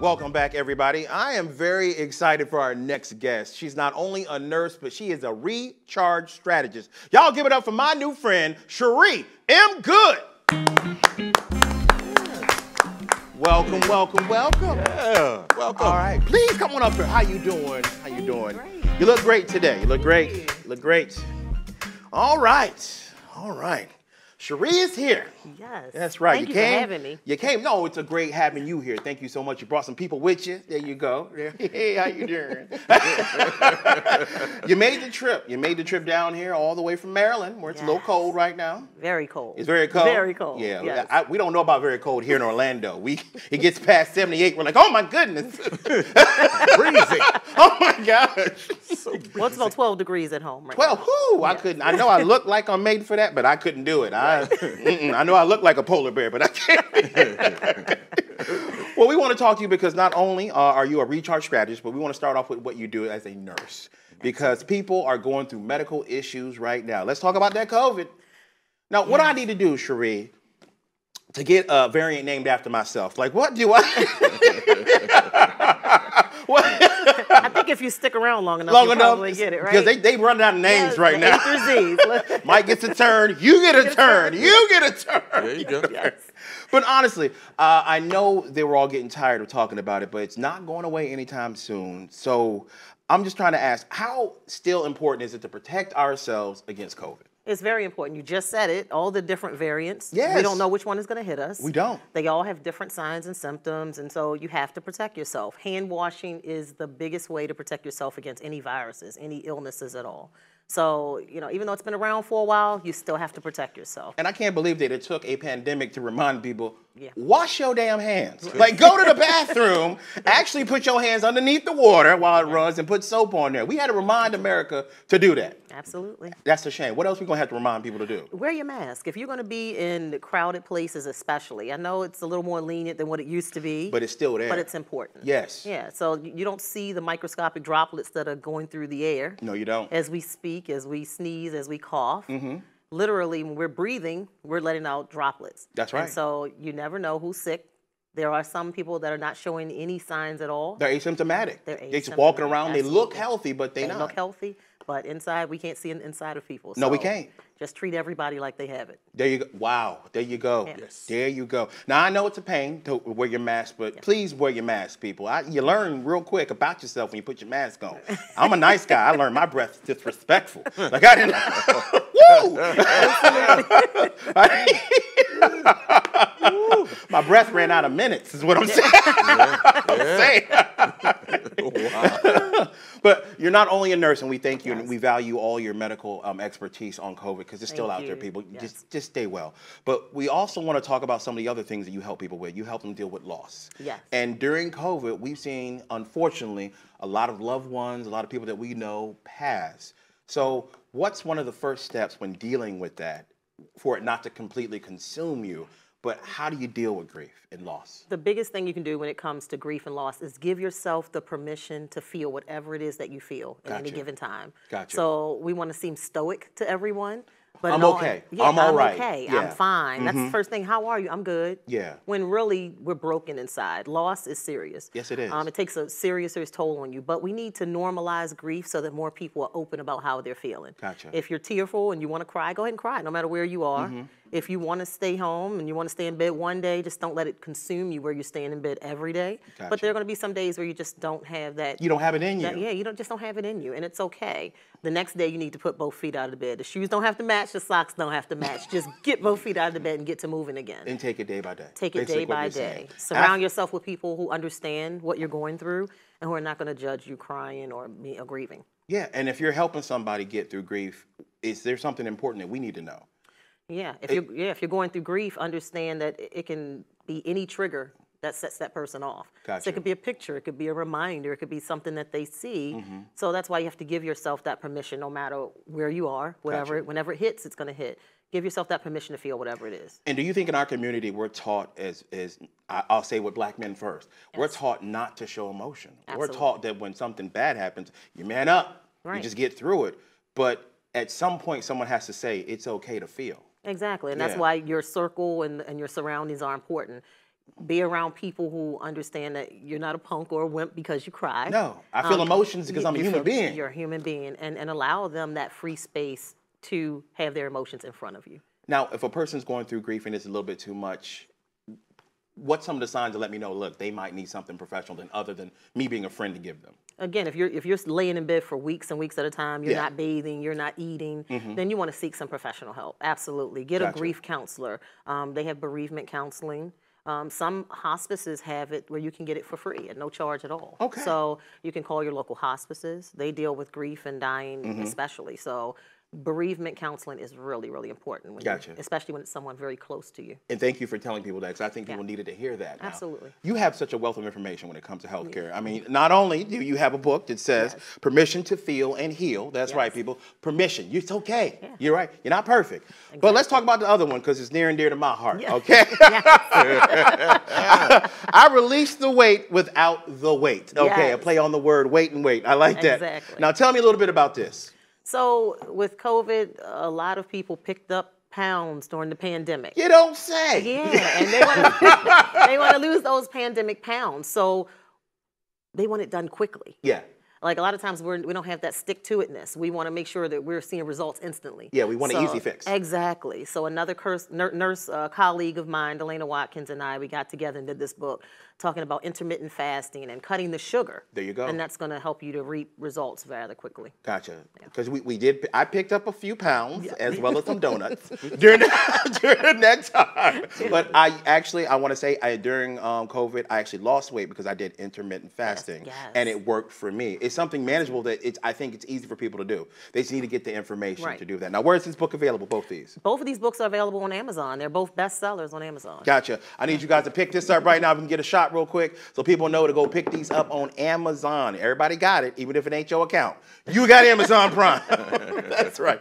Welcome back, everybody. I am very excited for our next guest. She's not only a nurse, but she is a recharge strategist. Y'all give it up for my new friend, Chere M. Goode. Welcome, welcome, welcome. Yeah, welcome. All right, please come on up here. How you doing? How you doing? Great. You look great today. You look great. You look great. All right. All right. Chere is here. Yes. That's right. Thank you for having me. You came. No, it's a great having you here. Thank you so much. You brought some people with you. There you go. Hey, how you doing? You made the trip. You made the trip down here all the way from Maryland, where it's a little cold right now. Very cold. It's very cold. Very cold. Yeah. Yes. We don't know about very cold here in Orlando. It gets past 78. We're like, oh my goodness, freezing. Oh my gosh. Well, it's about 12 degrees at home right 12. now. Whoo! I couldn't. I know I look like I'm made for that, but I couldn't do it. I know I look like a polar bear, but I can't. Well, we want to talk to you because not only are you a recharge strategist, but we want to start off with what you do as a nurse. Because people are going through medical issues right now. Let's talk about that COVID. Now, what do I need to do, Chere, to get a variant named after myself? Like, what do I... What? I think if you stick around long enough, you'll probably get it, right? Because they running out of names right now. A through Z's. Mike gets a turn, you get a turn, you get a turn. There you go. Yes. But honestly, I know they were all getting tired of talking about it, but it's not going away anytime soon. So I'm just trying to ask, how still important is it to protect ourselves against COVID? It's very important. You just said it, all the different variants. Yes. We don't know which one is going to hit us. We don't. They all have different signs and symptoms, and so you have to protect yourself. Hand washing is the biggest way to protect yourself against any viruses, any illnesses at all. So, you know, even though it's been around for a while, you still have to protect yourself. And I can't believe that it took a pandemic to remind people, Yeah. wash your damn hands. Like, go to the bathroom, actually put your hands underneath the water while it runs and put soap on there. We had to remind America to do that. Absolutely. That's a shame. What else are we going to have to remind people to do? Wear your mask. If you're going to be in crowded places especially, I know it's a little more lenient than what it used to be. But it's still there. But it's important. Yes. Yeah, so you don't see the microscopic droplets that are going through the air. No, you don't. As we speak, as we sneeze, as we cough. Literally, when we're breathing, we're letting out droplets. That's right. And so you never know who's sick. There are some people that are not showing any signs at all. They're asymptomatic. They're just walking asymptomatic, around. They look absolutely. healthy, but They not. look healthy, but inside, we can't see inside of people. No, we So can't. Just treat everybody like they have it. There you go. Wow. There you go. Yes. There you go. Now, I know it's a pain to wear your mask, but please wear your mask, people. You learn real quick about yourself when you put your mask on. I'm a nice guy. I learned my breath is disrespectful. Like, I didn't... Woo! My breath ran out of minutes, is what I'm saying. Wow. But you're not only a nurse, and we thank you, and we value all your medical expertise on COVID, because it's still out there, people. Yes. Just stay well. But we also want to talk about some of the other things that you help people with. You help them deal with loss. Yes. And during COVID, we've seen, unfortunately, a lot of loved ones, a lot of people that we know pass. So what's one of the first steps when dealing with that for it not to completely consume you? But how do you deal with grief and loss? The biggest thing you can do when it comes to grief and loss is give yourself the permission to feel whatever it is that you feel at any given time. Gotcha. So we want to seem stoic to everyone. But I'm okay. Yeah, I'm all right. Okay. Yeah. I'm fine. That's the first thing. How are you? I'm good. Yeah. When really we're broken inside. Loss is serious. Yes, it is. It takes a serious toll on you. But we need to normalize grief so that more people are open about how they're feeling. Gotcha. If you're tearful and you want to cry, go ahead and cry, no matter where you are. If you want to stay home and you want to stay in bed one day, just don't let it consume you where you're staying in bed every day. Gotcha. But there are going to be some days where you just don't have that. You don't have it in you. Yeah, you just don't have it in you, and it's okay. The next day you need to put both feet out of the bed. The shoes don't have to match, the socks don't have to match. Just get both feet out of the bed and get to moving again. And take it day by day. Take it Basically day by what you're day. saying. Surround yourself with people who understand what you're going through and who are not going to judge you crying or grieving. Yeah, and if you're helping somebody get through grief, is there something important that we need to know? Yeah, if you're going through grief, understand that it can be any trigger that sets that person off. Gotcha. So it could be a picture, it could be a reminder, it could be something that they see. So that's why you have to give yourself that permission, no matter where you are, whenever it hits, it's going to hit. Give yourself that permission to feel whatever it is. And do you think in our community we're taught I'll say with black men first, we're taught not to show emotion. Absolutely. We're taught that when something bad happens, you man up, you just get through it. But at some point, someone has to say it's okay to feel. Exactly, and that's why your circle and your surroundings are important. Be around people who understand that you're not a punk or a wimp because you cry. No, I feel emotions because I'm a human being. You're a human being, and allow them that free space to have their emotions in front of you. Now, if a person's going through grief and it's a little bit too much, what's some of the signs to let me know, look, they might need something professional other than me being a friend to give them? Again, if you're laying in bed for weeks and weeks at a time, you're not bathing, you're not eating, then you want to seek some professional help. Absolutely. Get a grief counselor. They have bereavement counseling. Some hospices have it where you can get it for free at no charge at all. Okay. So you can call your local hospices. They deal with grief and dying especially. So bereavement counseling is really, really important, especially when it's someone very close to you. And thank you for telling people that, because I think people needed to hear that now. Absolutely. You have such a wealth of information when it comes to healthcare. I mean, not only do you have a book that says permission to feel and heal. That's right, people. Permission. It's okay. Yeah. You're right. You're not perfect. Exactly. But let's talk about the other one, because it's near and dear to my heart, okay? I release the weight without the weight. Okay, a play on the word weight and weight. I like that. Exactly. Now, tell me a little bit about this. So with COVID, a lot of people picked up pounds during the pandemic. You don't say. Yeah, and they want to lose those pandemic pounds. So they want it done quickly. Yeah. Like a lot of times we don't have that stick-to-itness. We want to make sure that we're seeing results instantly. Yeah, we want an easy fix. Exactly. So another nurse colleague of mine, Delana Watkins, and I, we got together and did this book talking about intermittent fasting and cutting the sugar. There you go. And that's going to help you to reap results rather quickly. Gotcha. Because I picked up a few pounds as well as some donuts during that time. But I want to say during COVID, I actually lost weight because I did intermittent fasting. Yes. And it worked for me. It's something manageable that I think it's easy for people to do. They just need to get the information to do that. Now, where is this book available, both these? Both of these books are available on Amazon. They're both bestsellers on Amazon. Gotcha. I need you guys to pick this up right now. We can get a shot real quick so people know to go pick these up on Amazon. Everybody got it, even if it ain't your account. You got Amazon Prime. That's right.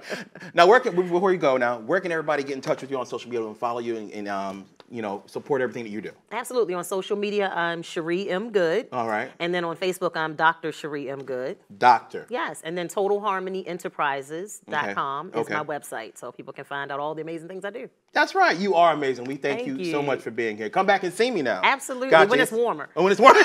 Now, before you go now, where can everybody get in touch with you on social media and follow you and support everything that you do? Absolutely. On social media, I'm Chere M. Goode. All right. And then on Facebook, I'm Dr. Chere M. Goode. Doctor. Yes. And then TotalHarmonyEnterprises.com is my website, so people can find out all the amazing things I do. That's right. You are amazing. We thank you so much for being here. Come back and see me now. Absolutely. Gotcha. When it's warmer. Oh, when it's warmer.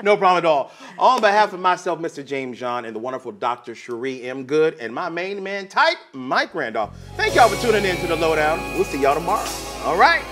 No problem at all. On behalf of myself, Mr. James Yon, and the wonderful Dr. Chere M. Goode, and my main man type, Mike Randolph. Thank y'all for tuning in to The Lowdown. We'll see y'all tomorrow. All right.